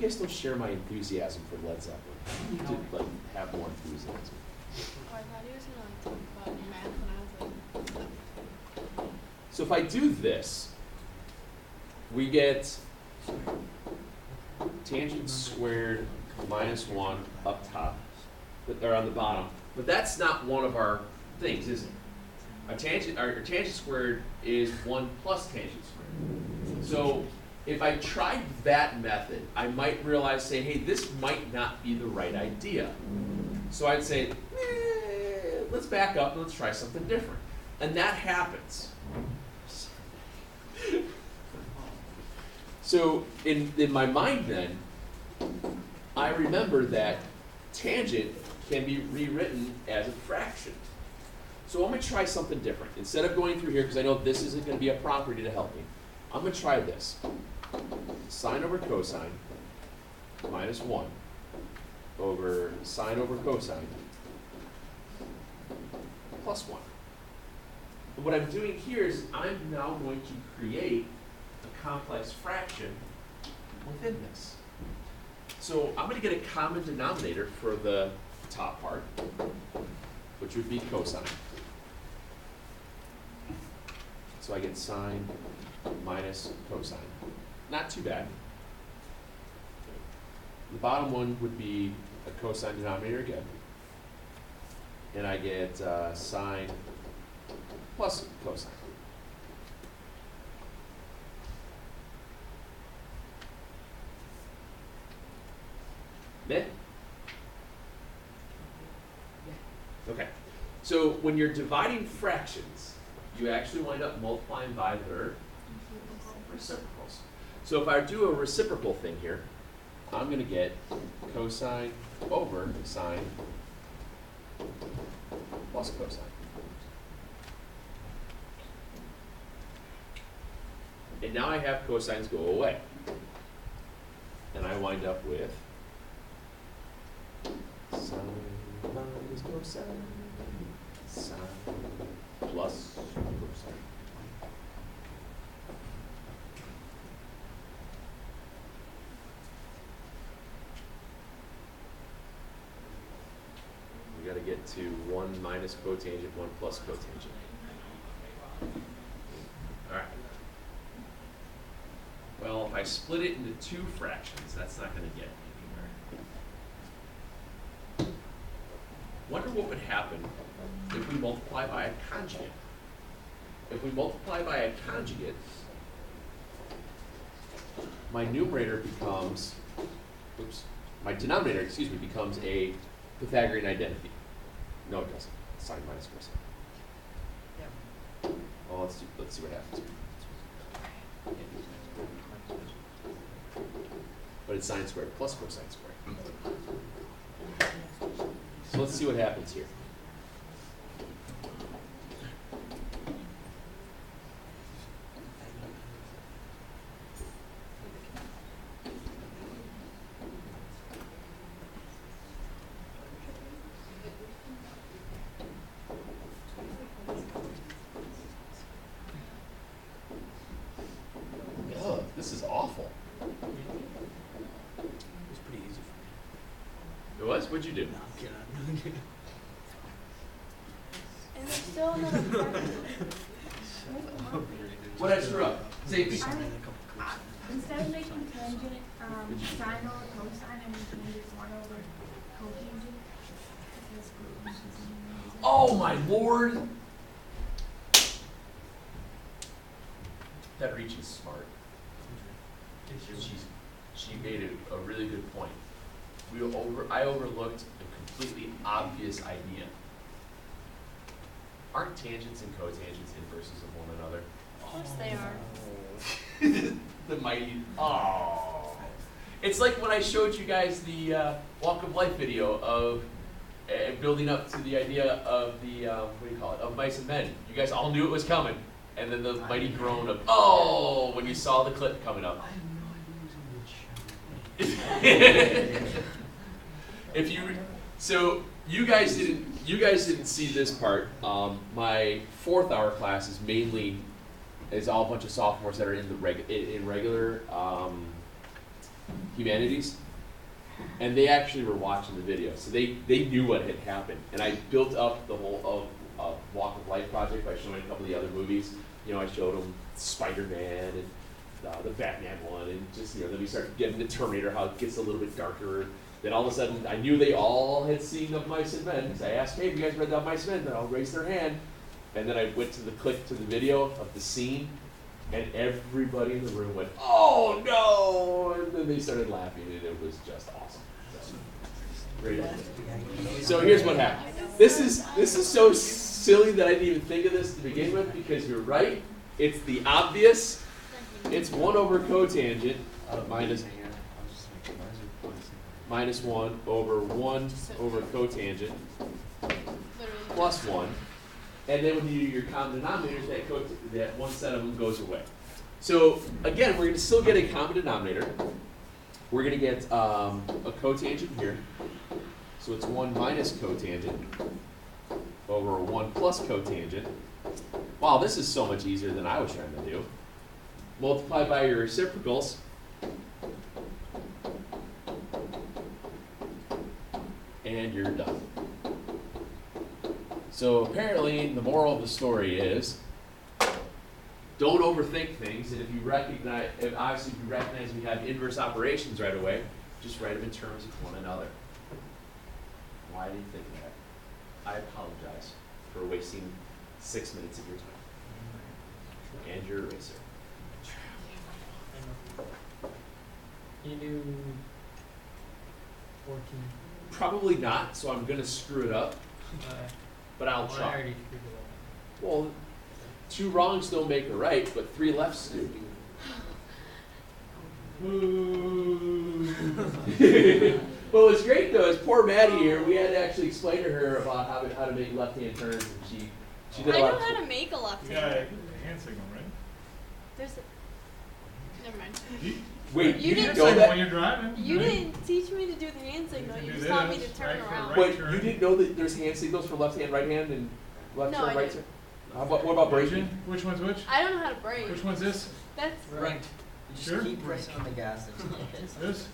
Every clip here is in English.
guys don't share my enthusiasm for Led Zeppelin? You need to like have more enthusiasm. Oh, I thought he was gonna like talk about math when I was like. So if I do this, we get tangent squared minus 1 up top, or on the bottom. But that's not one of our things, is it? Our tangent squared is 1 plus tangent squared. So if I tried that method, I might realize, say, hey, this might not be the right idea. So I'd say, let's back up and let's try something different. And that happens. So in my mind then, I remember that tangent can be rewritten as a fraction. So I'm going to try something different. Instead of going through here, because I know this isn't going to be a property to help me, I'm going to try this. Sine over cosine minus 1 over sine over cosine plus 1. And what I'm doing here is I'm now going to create a complex fraction within this. So I'm going to get a common denominator for the top part, which would be cosine. So I get sine minus cosine. Not too bad. The bottom one would be a cosine denominator again. And I get sine plus cosine. Meh? Okay. So when you're dividing fractions, you actually wind up multiplying by their reciprocals. So if I do a reciprocal thing here, I'm going to get cosine over sine plus cosine. And now I have cosines go away. And I wind up with sine minus cosine, sine plus cosine. We got to get to 1 minus cotangent, 1 plus cotangent. All right. Well, if I split it into 2 fractions, that's not going to get anywhere. Wonder what would happen if we multiply by a conjugate. If we multiply by a conjugate, my numerator becomes, my denominator, becomes a Pythagorean identity. No, it doesn't. Sine minus cosine. Yeah. Well, let's see what happens here. But it's sine squared plus cosine squared. So let's see what happens here. Ugh, this is awful. It was pretty easy for me. It was? What'd you do? No, I'm kidding. And there's still another fraction. What I screw up? Save me. Instead of making tangent sine over cosine, I mean tangent 1 over cotangent. Oh my lord! That Rich is smart. She made a really good point. I overlooked a completely obvious idea. Aren't tangents and cotangents inverses of one another? Of course they are. The mighty, oh. It's like when I showed you guys the Walk of Life video of building up to the idea of the, what do you call it, of mice and men. You guys all knew it was coming. And then the mighty groan of, oh, when you saw the clip coming up. So you guys didn't see this part. My 4th hour class is all a bunch of sophomores that are in the regular humanities, and they actually were watching the video, so they knew what had happened. And I built up the whole Walk of Life project by showing a couple of the other movies. You know, I showed them Spider-Man and the Batman one, and just, you know, then we started getting the Terminator, how it gets a little bit darker. Then all of a sudden, I knew they all had seen Of Mice and Men, because I asked, hey, have you guys read Of Mice and Men? Then all raised their hand. And then I went to the click to the video of the scene, and everybody in the room went, oh no! And then they started laughing, and it was just awesome. Great. So here's what happened. This is so silly that I didn't even think of this to begin with, because you're right. It's the obvious. It's 1 over cotangent minus 1 over 1 over cotangent plus 1. And then when you do your common denominators, that one set of them goes away. So again, we're going to still get a common denominator. We're going to get a cotangent here. So it's 1 minus cotangent over 1 plus cotangent. Wow, this is so much easier than I was trying to do. Multiply by your reciprocals. And you're done. So apparently the moral of the story is, don't overthink things, and if you recognize we have inverse operations right away, just write them in terms of one another. Why did you think of that? I apologize for wasting 6 minutes of your time. And your eraser. You do 14. Probably not, so I'm gonna screw it up, but I'll I try. already screwed it Well, 2 wrongs don't make a right, but 3 lefts do. Well, what's great though is poor Maddie here. We had to actually explain to her about how to make left-hand turns, and she did a I lot. know how to make a left You got a hand. hand signal, right? There's a. Never mind. Wait, You you didn't didn't know Signal that? when you're driving. You right? didn't teach me to do the hand signal. can You do just taught me this, to turn right for around. right. Wait, turn. you didn't know that there's hand signals for left hand, right hand, and left No, turn, I right didn't. turn? What about braking? Which one's which? I don't know how to brake. Which one's this? That's Right. You just Sure. keep pressing on the gas until it hits This?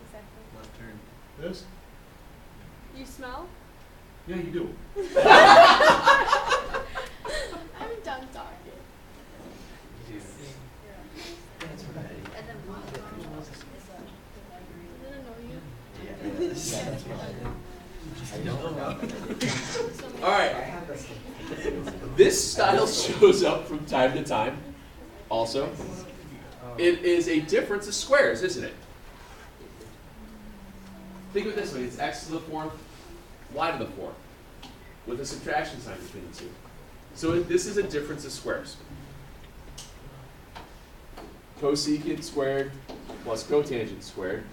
exactly. left turn. This? You smell? Yeah, you do. I'm done talking. That's right. And then what? I didn't know you. Yeah, that's what I don't know. All right. This style shows up from time to time. Also, it is a difference of squares, isn't it? Think of it this way: it's x to the 4th, y to the 4th, with a subtraction sign between the two. So this is a difference of squares. Cosecant squared plus cotangent squared.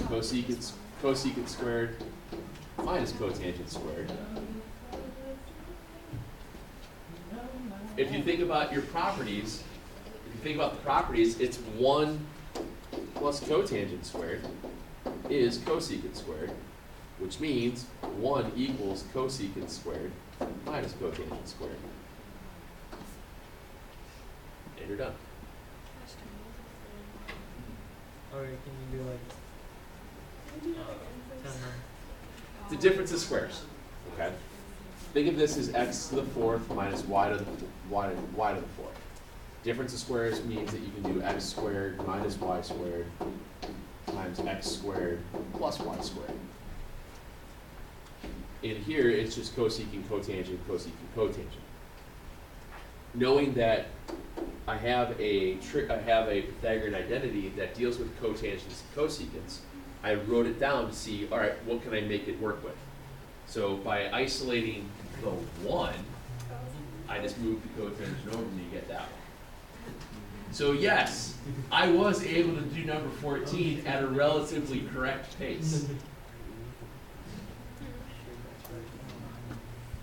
Cosecant squared minus cotangent squared. If you think about your properties, it's 1 plus cotangent squared is cosecant squared, which means 1 equals cosecant squared minus cotangent squared. And you're done. Or can you do like 10 It's a difference of squares. Okay? Think of this as x to the 4th minus y to the 4th. Difference of squares means that you can do x squared minus y squared times x squared plus y squared. In here, it's just cosecant, cotangent, cosecant, cotangent. Knowing that I have a Pythagorean identity that deals with cotangents and cosecants, I wrote it down to see, all right, what can I make it work with? So by isolating the 1, I just moved the cotangent over and you get that one. So yes, I was able to do number 14 at a relatively correct pace.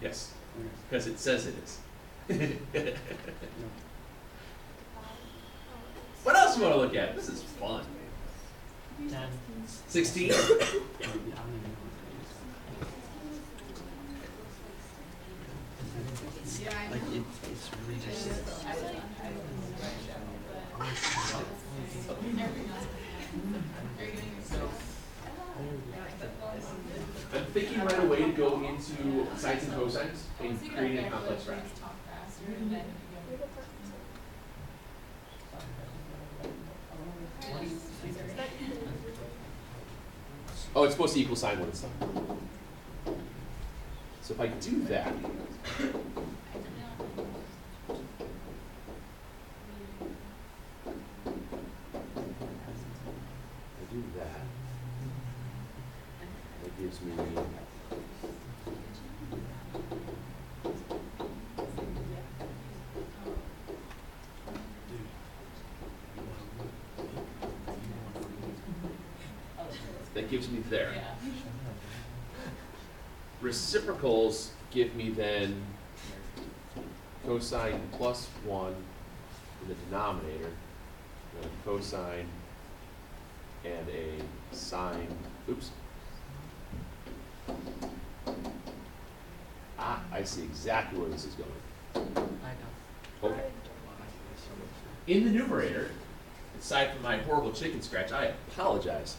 Yes, because it says it is. What else do you want to look at? This is fun. 10. 16? Like it's really just. I'm thinking right away to go into sines and cosines and creating a complex fraction. Oh, it's supposed to equal sign when it's done. So if I do that, that gives me there. Reciprocals give me then cosine plus 1 in the denominator, and a cosine and a sine. Oops. Ah, I see exactly where this is going. Okay. In the numerator, aside from my horrible chicken scratch, I apologize.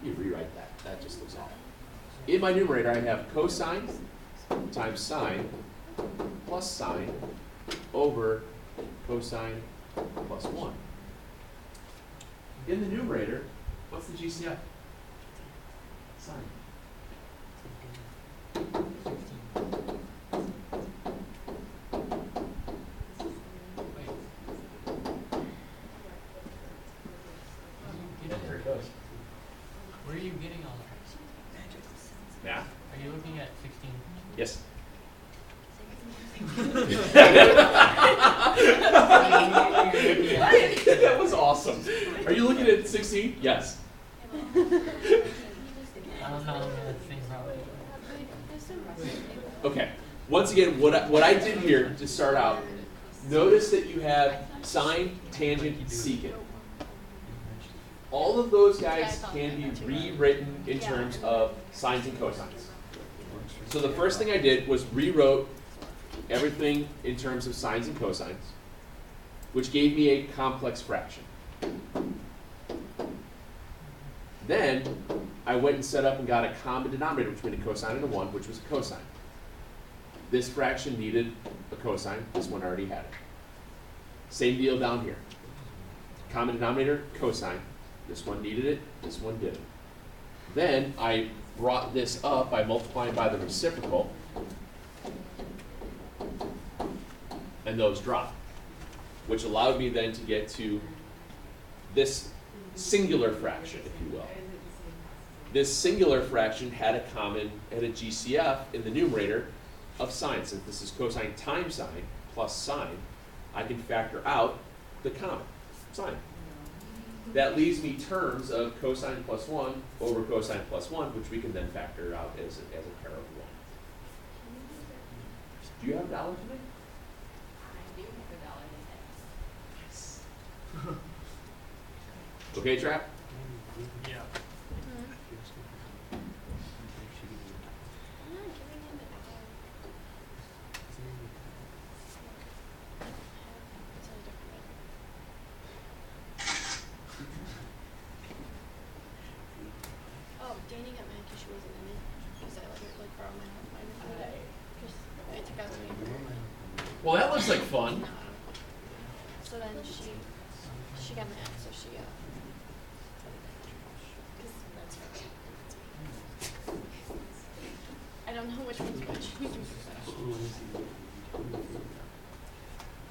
You rewrite that. That just looks awful. In my numerator, I have cosine times sine plus sine over cosine plus 1. In the numerator, what's the GCF? Sine. There it goes. Where are you getting all that? Math? Are you looking at 16? Yes. That was awesome. Are you looking at 16? Yes. I don't know, same probably. Okay. Once again, what I did here to start out, notice that you have sine, tangent, secant. All of those guys can be rewritten in terms of sines and cosines. So the first thing I did was rewrote everything in terms of sines and cosines, which gave me a complex fraction. Then I went and set up and got a common denominator between a cosine and a 1, which was a cosine. This fraction needed a cosine. This one already had it. Same deal down here. Common denominator, cosine. This one needed it, this one didn't. Then I brought this up by multiplying by the reciprocal, and those dropped, which allowed me then to get to this singular fraction, if you will. This singular fraction had a GCF in the numerator of sine. Since this is cosine times sine plus sine, I can factor out the common, sine. That leaves me terms of cosine plus 1 over cosine plus 1, which we can then factor out as a pair of 1. Do you have a dollar today? I do have a dollar Yes. Okay, Trap? Yeah. I'm not giving him a dollar. It's a different. Oh, Danny got mad because she wasn't in it. Because I let her like borrow my today. Because I took out the paper. Well, that looks like fun. No. So then she got mad. So she because that's her. I don't know which one's which.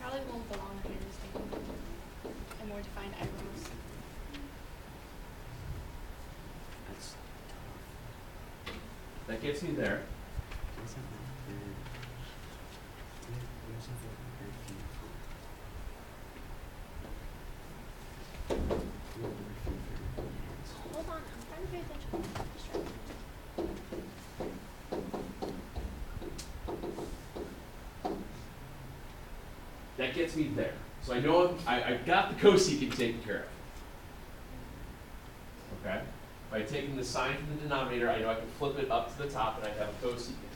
Probably the one with the long hairs and more defined eyebrows. That gets me there. Hold on, I'm trying to pay attention. Distracted. That gets me there. So I know I've got the cosecant taken care of. Okay? By taking the sine from the denominator, I know I can flip it up to the top and I have a cosecant.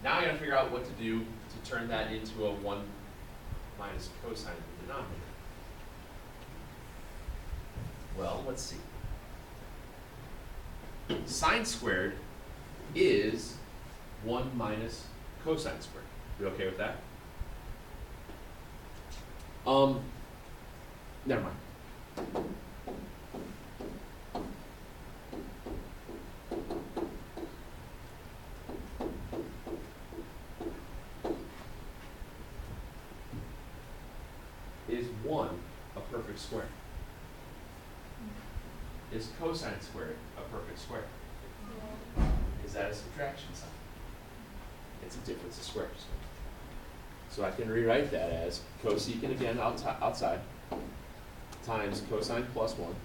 Now I gotta figure out what to do to turn that into a 1 minus cosine of the denominator. Well, let's see. Sine squared is 1 minus cosine squared. You okay with that? Never mind. Is 1 a perfect square? Is cosine squared a perfect square? Is that a subtraction sign? It's a difference of squares. So I can rewrite that as cosecant again outside times cosine plus 1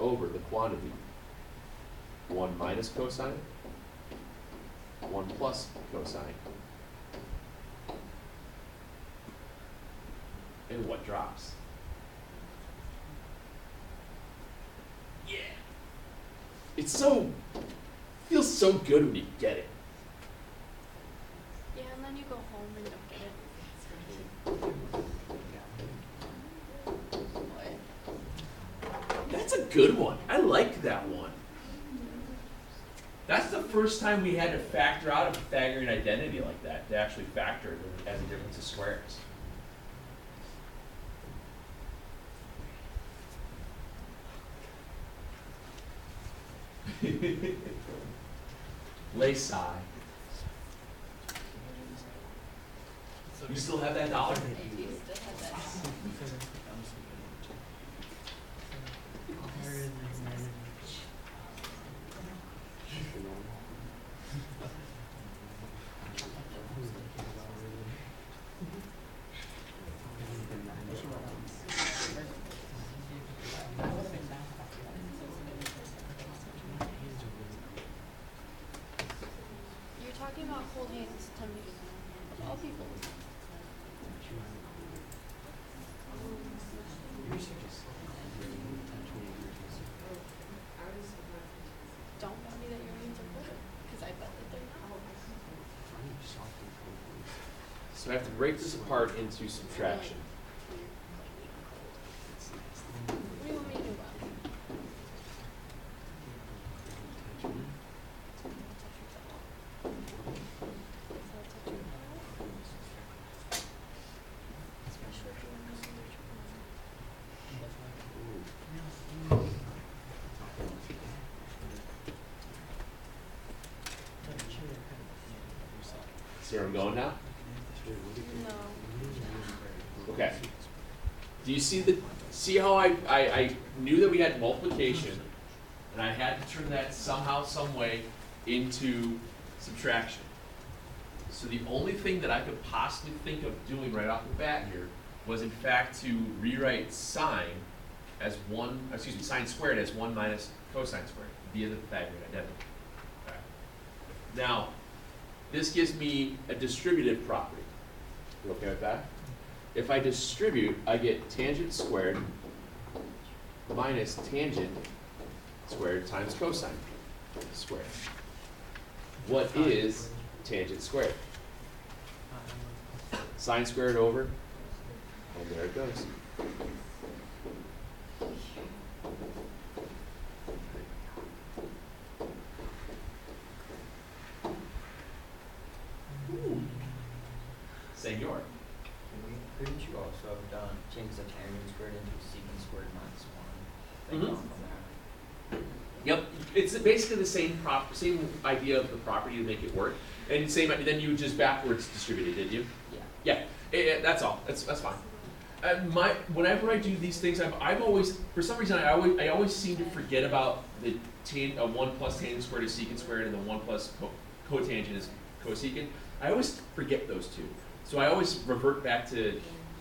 over the quantity 1 minus cosine, 1 plus cosine. And what drops? Yeah. It's so, feels so good when you get it. Yeah, and then you go home and don't get it. What? That's a good one. I like that one. That's the first time we had to factor out a Pythagorean identity like that, to actually factor it as a difference of squares. Lay sigh. You still have that dollar? You're talking about hold hands, tell me. Of all people. Don't tell me that your hands are cold, because I bet that they're not. So I have to break this apart into subtraction. What do you want me to do about it? See where I'm going now? No. Okay. Do you see how I knew that we had multiplication, and I had to turn that somehow, some way into subtraction. So the only thing that I could possibly think of doing right off the bat here was in fact to rewrite sine squared as 1 minus cosine squared via the Pythagorean identity. Okay. Now, this gives me a distributive property. You okay with that? If I distribute, I get tangent squared minus tangent squared times cosine squared. What is tangent squared? Sine squared over, and there it goes. Ooh. Senor. Couldn't you also have done, change the tangent squared into secant squared minus 1? Mhm. Like from that. Yep, it's basically the same same idea of the property to make it work, and same. Then you just backwards distributed, did you? Yeah. Yeah, that's all. That's fine. Whenever I do these things, I've always, for some reason, I always seem to forget about the 1 plus tangent squared is secant squared, and the 1 plus cotangent is cosecant. I always forget those two, so I always revert back to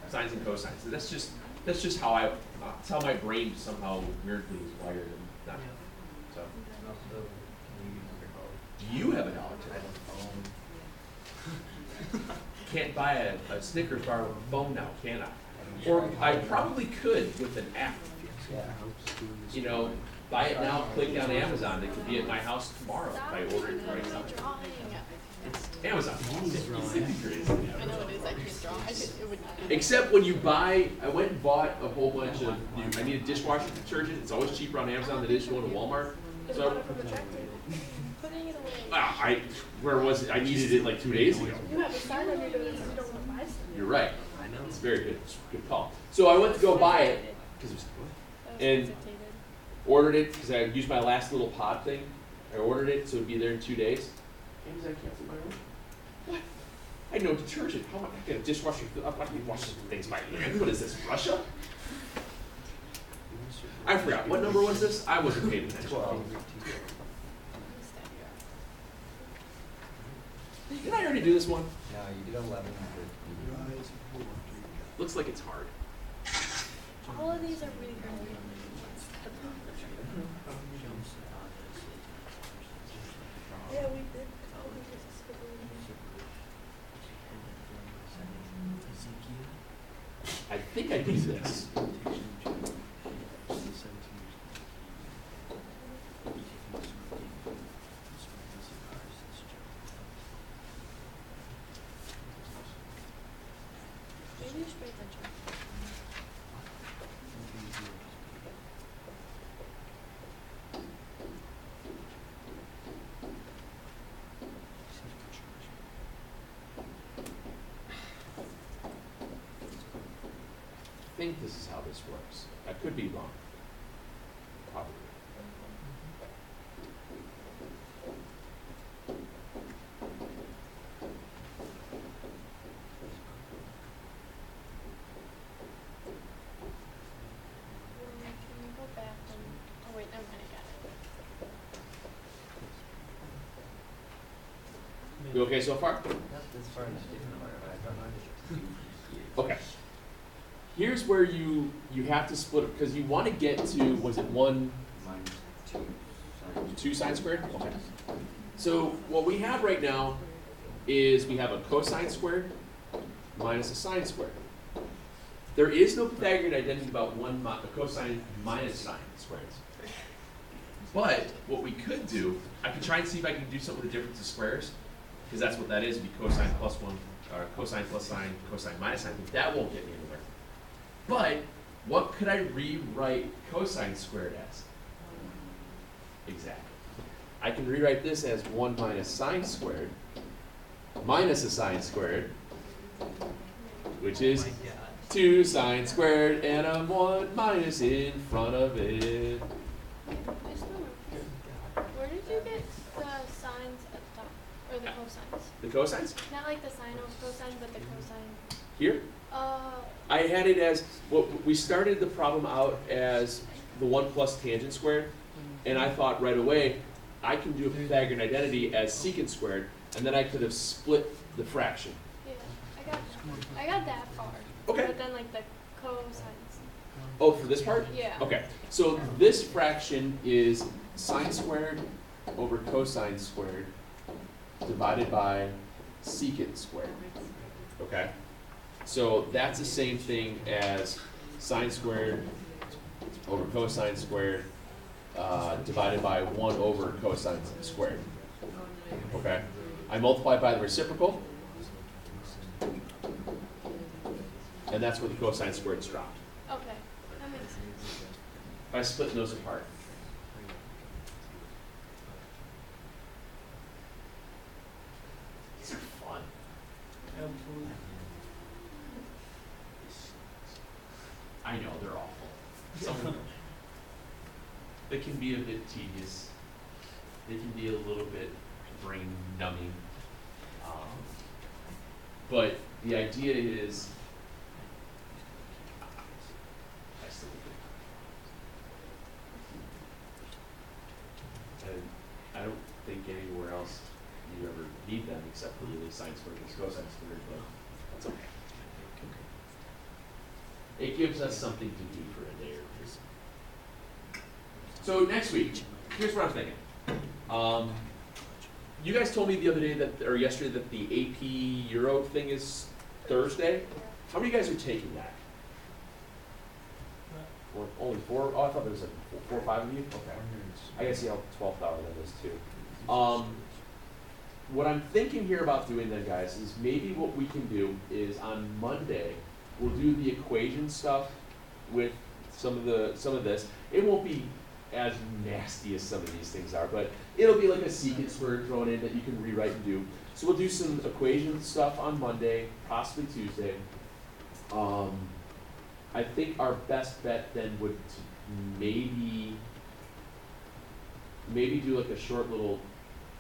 sines and cosines. So that's just how that's how my brain somehow weirdly is wired. And not, so. Also, can you use your phone? Do you have a dollar I today? don't own. Can't buy a Snickers bar with a phone now, can I? Or I probably could with an app. Yeah. You know, buy it now, click on Amazon, it could be at my house tomorrow if I order it right now. Drawing. Amazon. I know it is. I can't draw. It would not. Except when you buy, I went and bought a whole bunch of, I need a dishwasher detergent, it's always cheaper on Amazon than it is going to Walmart. Just So, bought it from the tractor. Putting it away. where was it? I needed it like 2 days ago. You have a sign on your door that says you don't want to buy stuff. You're right. It's very good. It's a good call. So I went to go buy it, because it was, and ordered it, because I used my last little pod thing. I ordered it, so it'd be there in 2 days. Amazon canceled my order. What? I had no detergent. How am I gonna dishwasher? I'm not gonna wash things by hand. What is this, Russia? I forgot. What number was this? I wasn't paying attention. 12. Did I already do this one? No, you did 11 and 13. Looks like it's hard. All of these are really early. Yeah, we did. I think I did this. Maybe you should pay attention. I think this is how this works. I could be wrong. Probably. Can you go back and, oh wait, never mind, I got it. You okay so far? Not this far in a different order, but I don't know if Okay. Here's where you have to split it, because you want to get to, was it one, minus 2. Sorry. 2 sine squared? Okay. So what we have right now is we have a cosine squared minus a sine squared. There is no Pythagorean identity about a cosine minus sine squared. But what we could do, I could try and see if I can do something with the difference of squares, because that's what that is, it'd be cosine plus 1, or cosine plus sine, cosine minus sine, but that won't get me anywhere. But what could I rewrite cosine squared as? Exactly. I can rewrite this as 1 minus sine squared minus a sine squared, which is 2 sine squared, and a 1 minus in front of it. Just where did you get the signs at the top, or the cosines? The cosines? Not like the sine of cosine, but the cosine. Here? I had it as, well, we started the problem out as the 1 plus tangent squared, and I thought right away, I can do a Pythagorean identity as secant squared, and then I could have split the fraction. Yeah, I got that far. Okay. But then like the cosines. Oh, for this part? Yeah. Okay, so this fraction is sine squared over cosine squared divided by secant squared. Okay? So that's the same thing as sine squared over cosine squared divided by 1 over cosine squared. Okay? I multiply by the reciprocal, and that's where the cosine squared's dropped. Okay, that makes sense. By splitting those apart. These are fun. Absolutely. I know, they're awful. Some of them. They can be a bit tedious. They can be a little bit brain numbing. But the idea is, I still think, and I don't think anywhere else you ever need them except for really sine squared and cosine squared, but that's okay. It gives us something to do for a day or two. So next week, here's what I'm thinking. You guys told me the other day that, or yesterday, that the AP Euro thing is Thursday. How many of you guys are taking that? Only four? Oh, I thought there was like four or five of you? Okay. I gotta see how 12th hour that is too. What I'm thinking here about doing then, guys, is maybe what we can do is on Monday, we'll do the equation stuff with some of this. It won't be as nasty as some of these things are, but it'll be like a secant squared thrown in that you can rewrite and do. So we'll do some equation stuff on Monday, possibly Tuesday. I think our best bet then would maybe do like a short little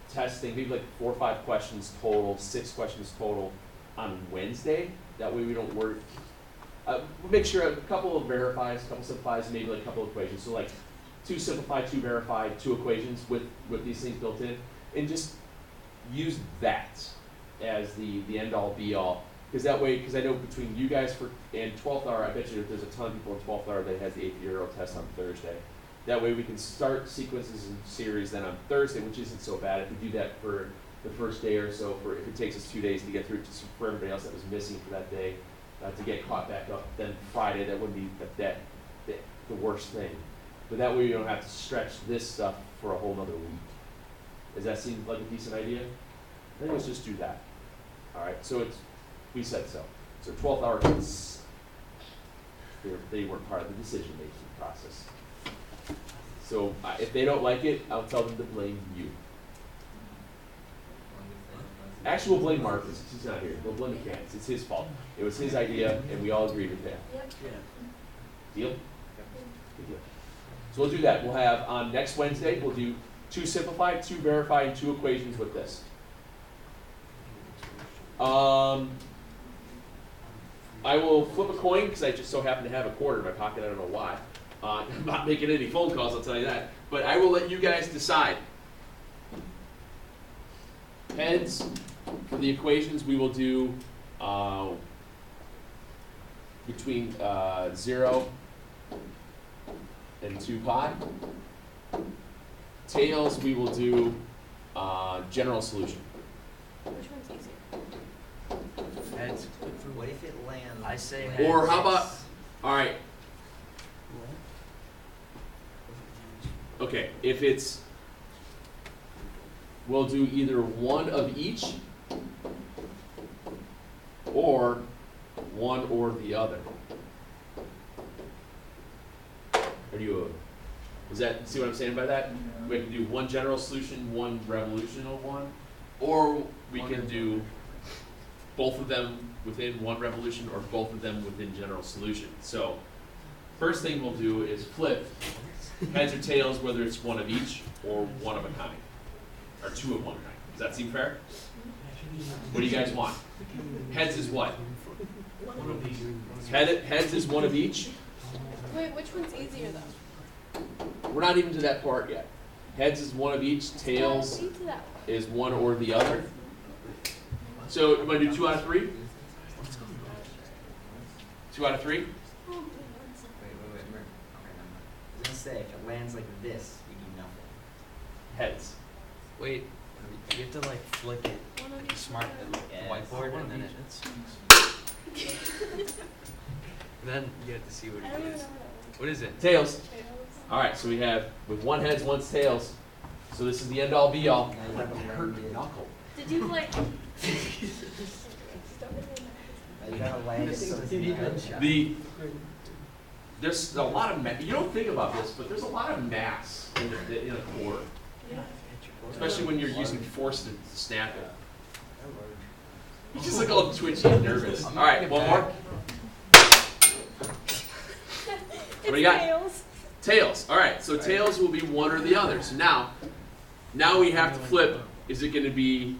test thing, maybe like 4 or 5 questions total, 6 questions total on Wednesday. That way we don't work. We'll make sure a couple of verifies, a couple simplifies, and maybe like a couple of equations. So like 2 simplified, 2 verified, 2 equations with these things built in, and just use that as the end all be all. Because that way, because I know between you guys and 12th hour, I bet you there's a ton of people in 12th hour that has the AP Euro test on Thursday. That way we can start sequences and series then on Thursday, which isn't so bad if we do that for the first day or so. If it takes us 2 days to get through for everybody else that was missing for that day, to get caught back up, then Friday, that wouldn't be the worst thing. But that way you don't have to stretch this stuff for a whole nother week. Does that seem like a decent idea? I think let's just do that. All right, so we said so. So 12th hour kids, they weren't part of the decision-making process. So if they don't like it, I'll tell them to blame you. Actually, we'll blame Marcus. He's not here. We'll blame the cats. It's his fault. It was his idea, and we all agreed with that. Yep. Deal? Good deal. So we'll do that. We'll have on next Wednesday, we'll do 2 simplified, 2 verified, and 2 equations with this. I will flip a coin because I just so happen to have a quarter in my pocket. I don't know why. I'm not making any phone calls, I'll tell you that. But I will let you guys decide. Heads, for the equations, we will do between 0 and 2 pi. Tails, we will do general solution. Which one's easier? Heads. What if it lands? I say Or heads. how about, all right, okay, if it's, we'll do either one of each or one or the other. Are you, is that, see what I'm saying by that? We can do one general solution, one revolutional one, or we can do both of them within one revolution or both of them within general solution. So first thing we'll do is flip heads or tails, whether it's one of each or one of a kind, or 2 of one kind. Does that seem fair? What do you guys want? Heads is what? One of these. Heads is one of each. Wait, which one's easier though? We're not even to that part yet. Heads is one of each. Tails Let's see to that one. is one or the other. So you want to do 2 out of 3? 2 out of 3? Wait. Okay, never mind. I was gonna say, if it lands like this, we do nothing. Heads. Wait, you have to like flick it One of like each smart one. Yes. whiteboard and then then you have to see what I don't it even is. know what What is it? Tails. that was. All right, so we have with one heads, one's tails. So this is the end all be all. Now you have a landed. Knuckle. Did you play? Now you have a landed, so it's a gunshot. There's a lot of you don't think about this, but there's a lot of mass in a core, especially when you're using force to snap it. You just look all twitchy and nervous. All right, one more. What do you got? Tails. Tails. All right, so tails will be one or the other. So now we have to flip. Is it going to be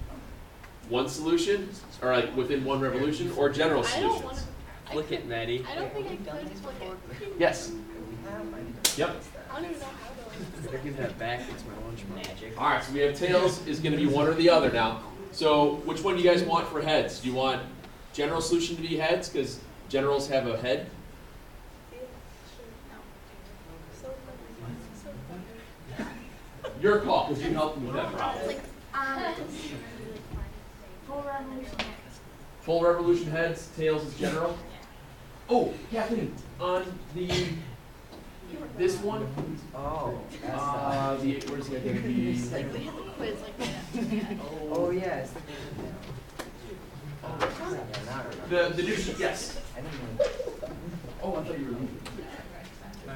one solution, or like within one revolution, or general I don't want solutions? to. Flick it, Maddie. I don't think I could flick it. Yes. We have, I need to Yep. replace that. I don't even know how to. Better give that back. It's my lunch money. Magic. All right, so we have tails is going to be one or the other now. So which one do you guys want for heads? Do you want general solution to be heads because generals have a head? Your call, because you helped me with that problem. Full revolution. Full revolution heads, tails is general. Oh, Kathleen, on the This one, Oh, that's where's it gonna be? It's like they had the quiz like that. Oh, yeah, it's the. Yeah, now I remember. The new sheet, yes. I didn't know. Oh, I thought you were leaving.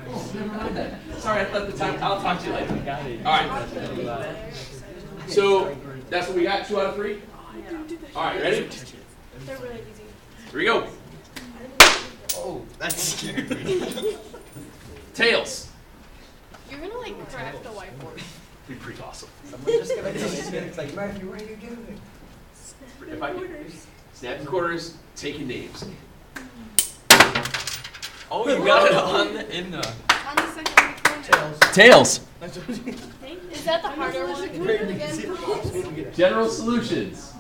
Oh, never mind then. Sorry, I thought the time, I'll talk to you later. Got it. Alright. So, that's what we got, 2 out of 3? Alright, ready? They're really easy. Here we go. Oh, that scared me. Tails. You're gonna like craft a whiteboard. Be pretty awesome. Someone's just gonna come in. It's like, Murphy, what are you doing? If I can. Snapping quarters, taking names. Oh, you got it on the, in the. On the second corner. Tails. Is that the harder one? Do it again. General solutions.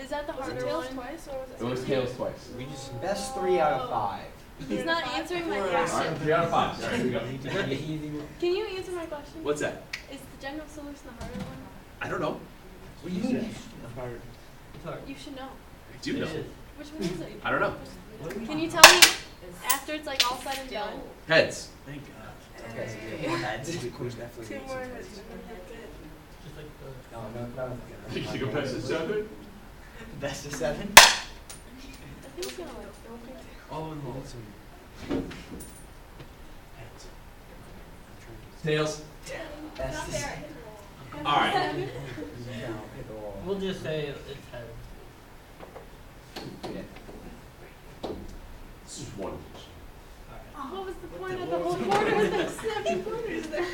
Is that the harder one? Twice or was It was tails twice. We just. Best 3 out of 5. He's not answering my Alright, question. 3 out of 5. Alright, here we go. Can you answer my question? What's that? Is the general solution the harder one? I don't know. What do you say? You should know. I do know. Which one is it? I don't know. Can you tell me after it's like all said and done? Heads. Thank God. Okay, so you get more heads. Two more. No. You can go past the 7? Best of 7? I think it's gonna like go okay. Oh, no. Tails. Best of 7. Alright. We'll just say it's head. This is one. What was the point of the whole corner with the snapping corners there?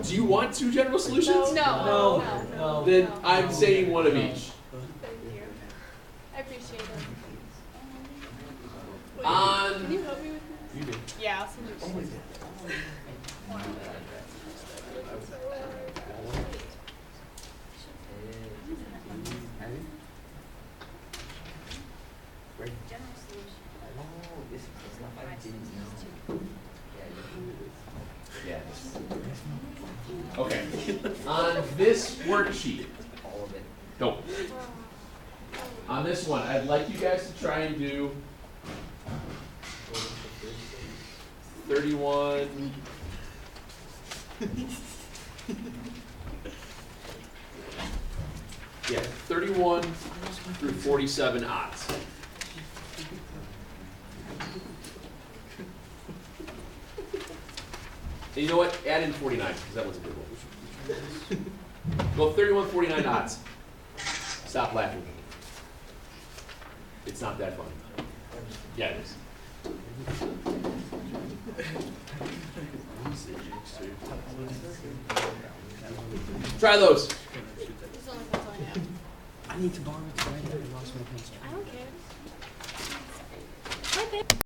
Do you want 2 general solutions? No. No. Then I'm saying one of each. Thank you. I appreciate it. Wait, On. can you help me with this? You did. Yeah, I'll send you. General solution. Oh, this is not like I didn't know. Yeah, Yeah. Okay. On this worksheet. all of it. No. On this one, I'd like you guys to try and do 31. Yeah, 31 through 47 odds. And you know what? Add in 49, because that was a good one. Go 31, 49 odds. Stop laughing. It's not that funny. Yeah, it is. Try those. This is only ones I have. I need to borrow it. I lost my pencil. I don't care. Right there.